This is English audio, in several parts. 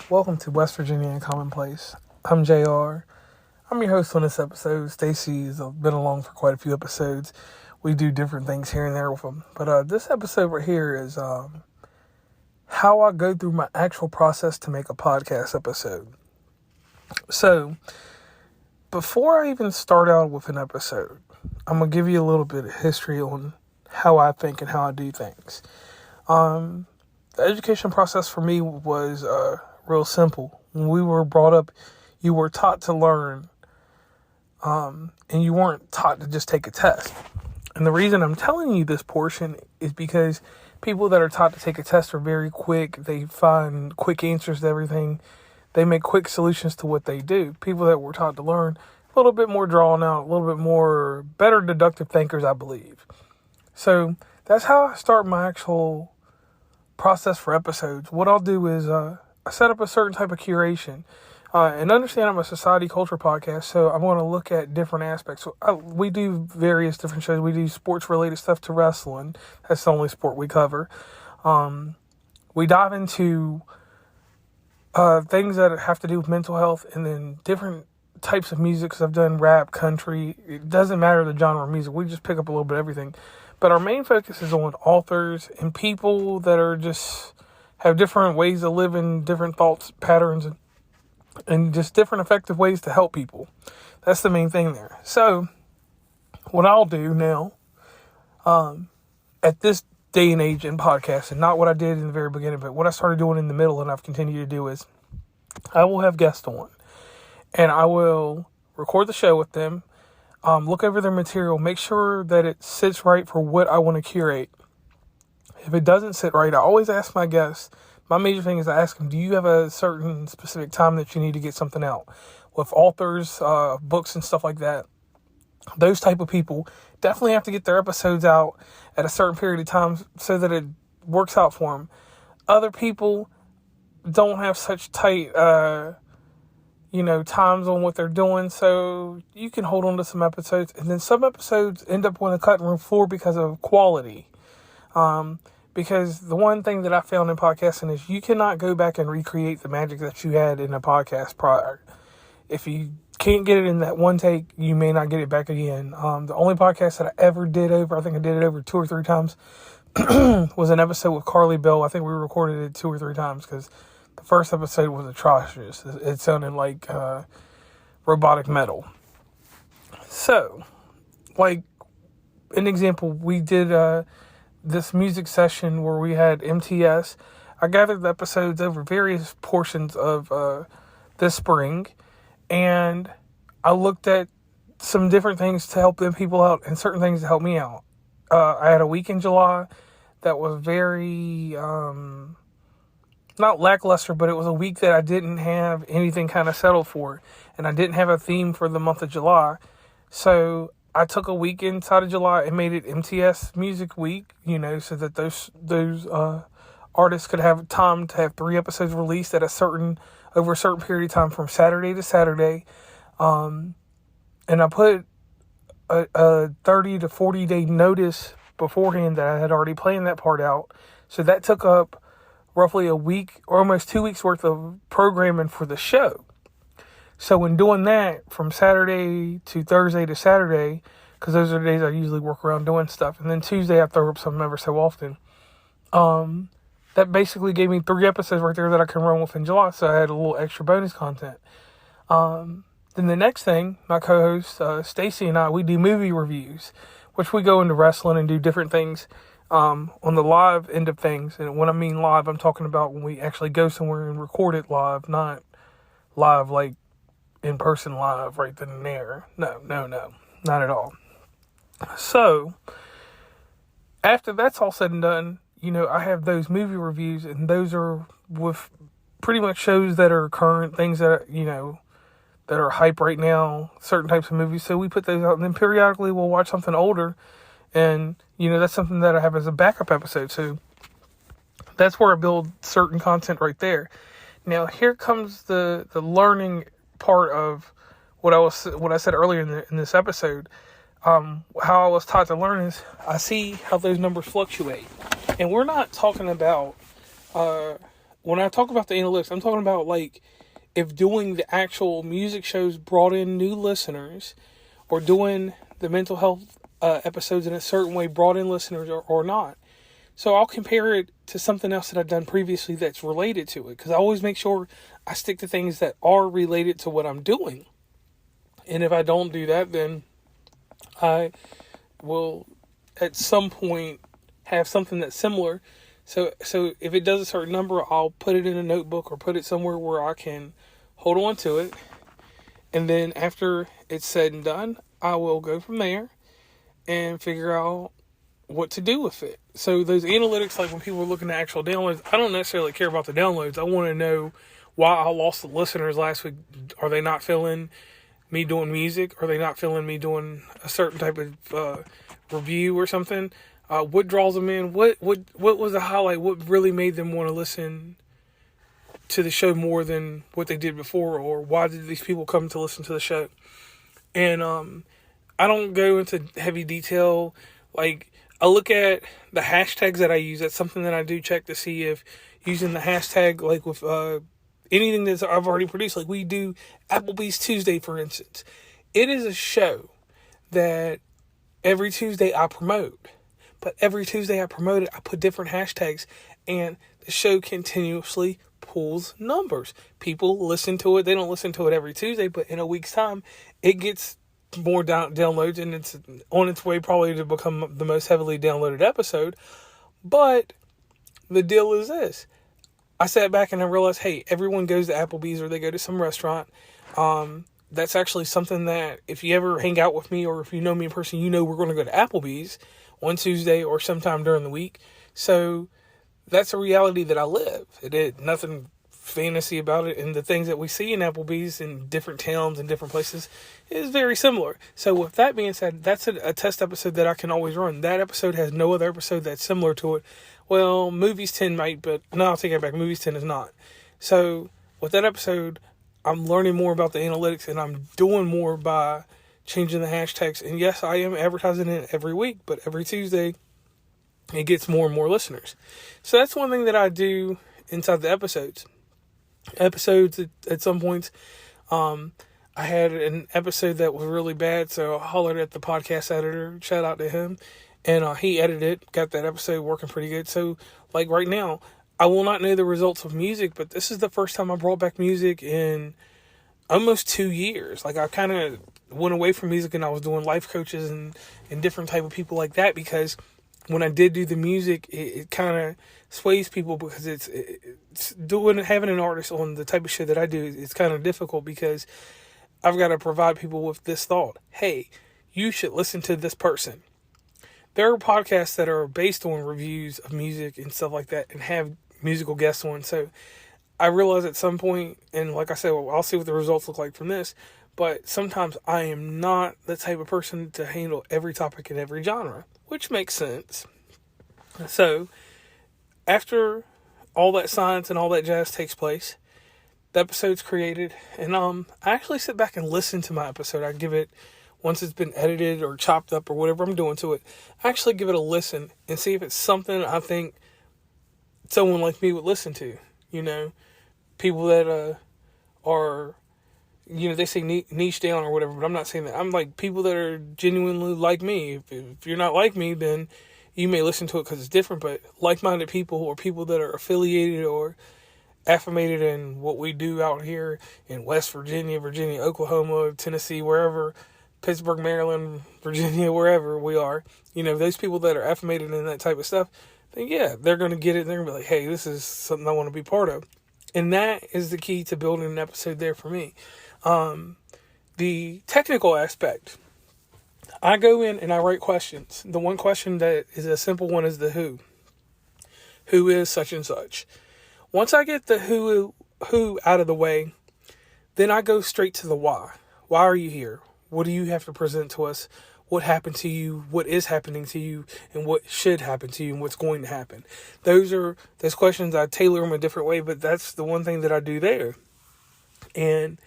Welcome to West Virginia and Commonplace. I'm JR. I'm your host on this episode. Stacy's been along for quite a few episodes. We do different things here and there with them. But this episode right here is how I go through my actual process to make a podcast episode. So, before I even start out with an episode, I'm going to give you a little bit of history on how I think and how I do things. The education process for me was real simple. When we were brought up, you were taught to learn, and you weren't taught to just take a test. And the reason I'm telling you this portion is because people that are taught to take a test are very quick. They find quick answers to everything. They make quick solutions to what they do. People that were taught to learn, a little bit more drawn out, a little bit more better deductive thinkers, I believe. So that's how I start my actual process for episodes. What I'll do is I set up a certain type of curation. And understand I'm a society culture podcast, so I'm going to look at different aspects. So we do various different shows. We do sports-related stuff to wrestling. That's the only sport we cover. We dive into things that have to do with mental health and then different types of music, because I've done rap, country. It doesn't matter the genre of music. We just pick up a little bit of everything. But our main focus is on authors and people that are just have different ways of living, different thoughts, patterns, and just different effective ways to help people. That's the main thing there. So what I'll do now, at this day and age in podcasting, not what I did in the very beginning, but what I started doing in the middle and I've continued to do is I will have guests on and I will record the show with them, look over their material, make sure that it sits right for what I want to curate. If it doesn't sit right, I always ask my guests. My major thing is I ask them, do you have a certain specific time that you need to get something out? With authors, books and stuff like that, those type of people definitely have to get their episodes out at a certain period of time so that it works out for them. Other people don't have such tight, times on what they're doing, so you can hold on to some episodes. And then some episodes end up on the cutting room floor because of quality. Because the one thing that I found in podcasting is you cannot go back and recreate the magic that you had in a podcast prior. If you can't get it in that one take, you may not get it back again. The only podcast that I ever did over, I think I did it over 2 or 3 times, was an episode with Carly Bell. I think we recorded it 2 or 3 times because the first episode was atrocious. It sounded like robotic metal. So, like an example, we did this music session where we had MTS. I gathered the episodes over various portions of this spring, and I looked at some different things to help them people out and certain things to help me out. I had a week in July that was very, not lackluster, but it was a week that I didn't have anything kind of settled for, and I didn't have a theme for the month of July. So I took a week inside of July and made it MTS Music Week, so that those artists could have time to have 3 episodes released at over a certain period of time from Saturday to Saturday. And I put a 30 to 40 day notice beforehand that I had already planned that part out. So that took up roughly a week or almost 2 weeks worth of programming for the show. So in doing that from Saturday to Thursday to Saturday, because those are the days I usually work around doing stuff, and then Tuesday I throw up something ever so often, that basically gave me 3 episodes right there that I can run with in July, so I had a little extra bonus content. Then the next thing, my co-host Stacy and I, we do movie reviews, which we go into wrestling and do different things on the live end of things. And when I mean live, I'm talking about when we actually go somewhere and record it live, not live like in person live right then and there. No, not at all. So after that's all said and done, I have those movie reviews, and those are with pretty much shows that are current, things that are, that are hype right now, certain types of movies. So we put those out, and then periodically we'll watch something older, and that's something that I have as a backup episode. So that's where I build certain content right there. Now here comes the learning part of what I said earlier in this episode. How I was taught to learn is I see how those numbers fluctuate, and we're not talking about when I talk about the analytics, I'm talking about like if doing the actual music shows brought in new listeners, or doing the mental health episodes in a certain way brought in listeners or not. So I'll compare it to something else that I've done previously that's related to it, because I always make sure I stick to things that are related to what I'm doing. And if I don't do that, then I will at some point have something that's similar. So if it does a certain number, I'll put it in a notebook or put it somewhere where I can hold on to it. And then after it's said and done, I will go from there and figure out what to do with it. So those analytics, like when people are looking at actual downloads, I don't necessarily care about the downloads. I want to know why I lost the listeners last week. Are they not feeling me doing music? Are they not feeling me doing a certain type of review or something? What draws them in? What was the highlight? What really made them want to listen to the show more than what they did before? Or why did these people come to listen to the show? And I don't go into heavy detail. Like, I look at the hashtags that I use. That's something that I do check to see if using the hashtag, like with anything that I've already produced, like we do Applebee's Tuesday, for instance. It is a show that every Tuesday I promote. But every Tuesday I promote it, I put different hashtags, and the show continuously pulls numbers. People listen to it. They don't listen to it every Tuesday, but in a week's time, it gets more downloads, and it's on its way probably to become the most heavily downloaded episode. But the deal is this. I sat back and I realized, hey, everyone goes to Applebee's or they go to some restaurant. That's actually something that if you ever hang out with me or if you know me in person, you know we're going to go to Applebee's on Tuesday or sometime during the week. So that's a reality that I live. It is nothing fantasy about it. And the things that we see in Applebee's in different towns and different places is very similar. So with that being said, that's a test episode that I can always run. That episode has no other episode that's similar to it. Well, Movies 10 might, but no, I'll take it back. Movies 10 is not. So with that episode, I'm learning more about the analytics, and I'm doing more by changing the hashtags. And yes, I am advertising it every week, but every Tuesday it gets more and more listeners. So that's one thing that I do inside the episodes. At some points, I had an episode that was really bad, so I hollered at the podcast editor, shout out to him, and he edited it, got that episode working pretty good. So like right now, I will not know the results of music, but this is the first time I brought back music in almost 2 years. Like I kind of went away from music and I was doing life coaches and different type of people like that, because when I did do the music, it kind of sways people, because it's having an artist on the type of shit that I do, it's kind of difficult because I've got to provide people with this thought. Hey, you should listen to this person. There are podcasts that are based on reviews of music and stuff like that and have musical guests on. So I realized at some point, and like I said, well, I'll see what the results look like from this, but sometimes I am not the type of person to handle every topic in every genre, which makes sense. So after all that science and all that jazz takes place, the episode's created, and I actually sit back and listen to my episode. I give it, once it's been edited or chopped up or whatever I'm doing to it, I actually give it a listen and see if it's something I think someone like me would listen to. You know, people that are, you know, they say niche down or whatever, but I'm not saying that. I'm like people that are genuinely like me. If you're not like me, then you may listen to it because it's different, but like-minded people or people that are affiliated or affirmated in what we do out here in West Virginia, Oklahoma, Tennessee, wherever, Pittsburgh, Maryland, Virginia, wherever we are, you know, those people that are affirmated in that type of stuff, then yeah, they're going to get it. They're going to be like, hey, this is something I want to be part of. And that is the key to building an episode there for me. The technical aspect, I go in and I write questions. The one question that is a simple one is the who. Who is such and such? Once I get the who out of the way, then I go straight to the why. Why are you here? What do you have to present to us? What happened to you? What is happening to you? And what should happen to you? And what's going to happen? Those questions. I tailor them a different way, but that's the one thing that I do there. And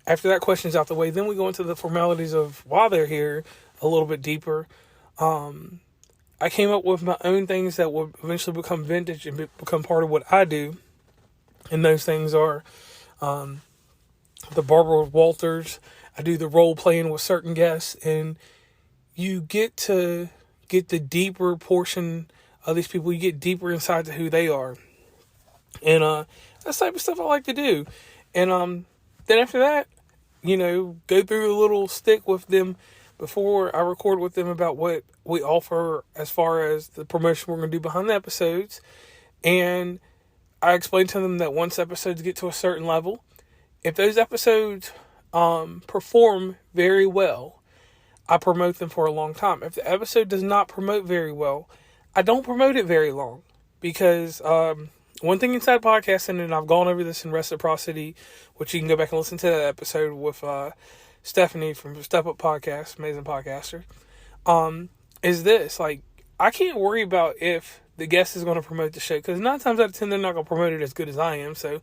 after that question's out the way, then we go into the formalities of why they're here a little bit deeper. I came up with my own things that will eventually become vintage and become part of what I do. And those things are the Barbara Walters. I do the role playing with certain guests, and you get to get the deeper portion of these people. You get deeper inside to who they are, and that's the type of stuff I like to do. And then after that, go through a little stick with them before I record with them about what we offer as far as the promotion we're going to do behind the episodes. And I explain to them that once episodes get to a certain level, if those episodes perform very well, I promote them for a long time. If the episode does not promote very well, I don't promote it very long. Because one thing inside podcasting, and I've gone over this in Reciprocity, which you can go back and listen to that episode with Stephanie from Step Up Podcast, amazing podcaster, is this. Like, I can't worry about if the guest is going to promote the show, because 9 times out of 10, they're not going to promote it as good as I am. So,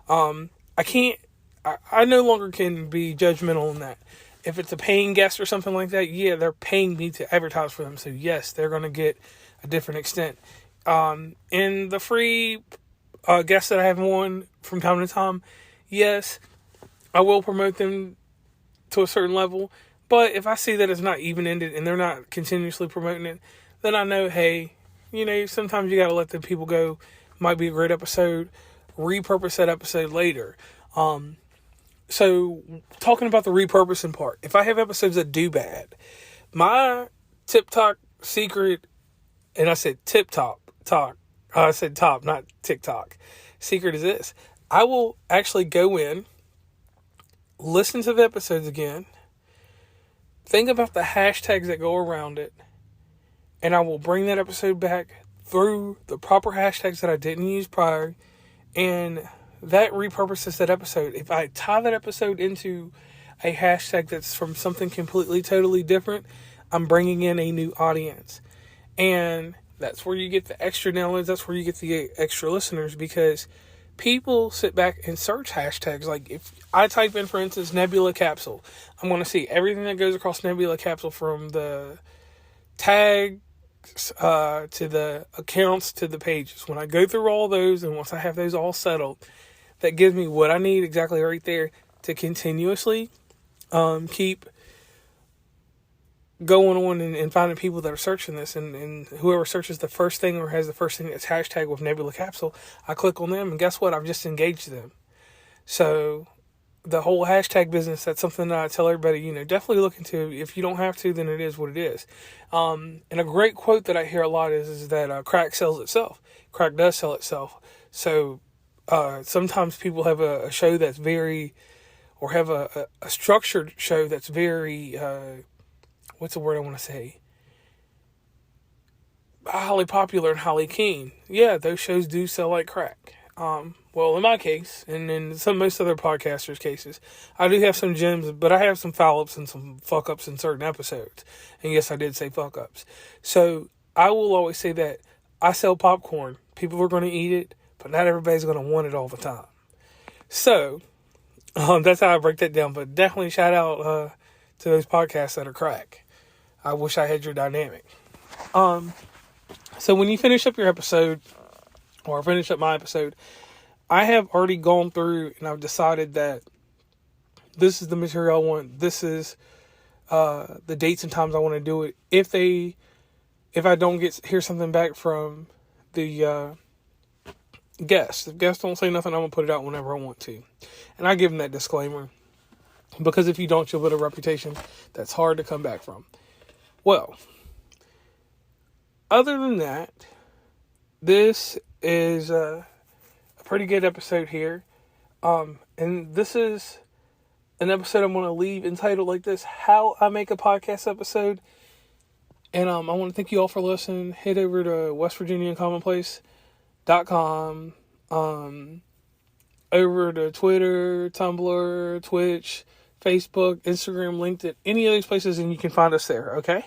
I no longer can be judgmental on that. If it's a paying guest or something like that, yeah, they're paying me to advertise for them. So, yes, they're going to get a different extent. In the free guests that I have on from time to time, yes, I will promote them to a certain level. But if I see that it's not even-ended and they're not continuously promoting it, then I know, hey, sometimes you got to let the people go. Might be a great episode. Repurpose that episode later. So, talking about the repurposing part. If I have episodes that do bad, my TikTok secret, and I said tip-top talk. I said top, not TikTok. Secret is this. I will actually go in, listen to the episodes again, think about the hashtags that go around it, and I will bring that episode back through the proper hashtags that I didn't use prior, and that repurposes that episode. If I tie that episode into a hashtag that's from something completely, totally different, I'm bringing in a new audience. And that's where you get the extra downloads. That's where you get the extra listeners, because people sit back and search hashtags. Like, if I type in, for instance, Nebula Capsule, I'm going to see everything that goes across Nebula Capsule, from the tags to the accounts to the pages. When I go through all those, and once I have those all settled, that gives me what I need exactly right there to continuously keep going on and finding people that are searching this, and whoever searches the first thing or has the first thing that's hashtag with Nebula Capsule, I click on them, and guess what? I've just engaged them. So the whole hashtag business, that's something that I tell everybody, definitely look into. If you don't have to, then it is what it is. And a great quote that I hear a lot is that crack sells itself. Crack does sell itself. So sometimes people have a show that's very, or have a structured show that's very, what's the word I want to say? Highly popular and highly keen. Yeah, those shows do sell like crack. Well, in my case, and in most other podcasters' cases, I do have some gems, but I have some foul-ups and some fuck-ups in certain episodes. And yes, I did say fuck-ups. So I will always say that I sell popcorn. People are going to eat it, but not everybody's going to want it all the time. So that's how I break that down. But definitely shout out to those podcasts that are crack. I wish I had your dynamic. So when you finish up your episode, or finish up my episode, I have already gone through and I've decided that this is the material I want. This is the dates and times I want to do it. If I don't hear something back from the guests, if guests don't say nothing, I'm going to put it out whenever I want to. And I give them that disclaimer, because if you don't, you'll build a reputation that's hard to come back from. Well, other than that, this is a pretty good episode here. And this is an episode I'm going to leave entitled like this: How I Make a Podcast Episode. And I want to thank you all for listening. Head over to WestVirginiaCommonplace.com. Over to Twitter, Tumblr, Twitch, Facebook, Instagram, LinkedIn, any of those places, and you can find us there, okay?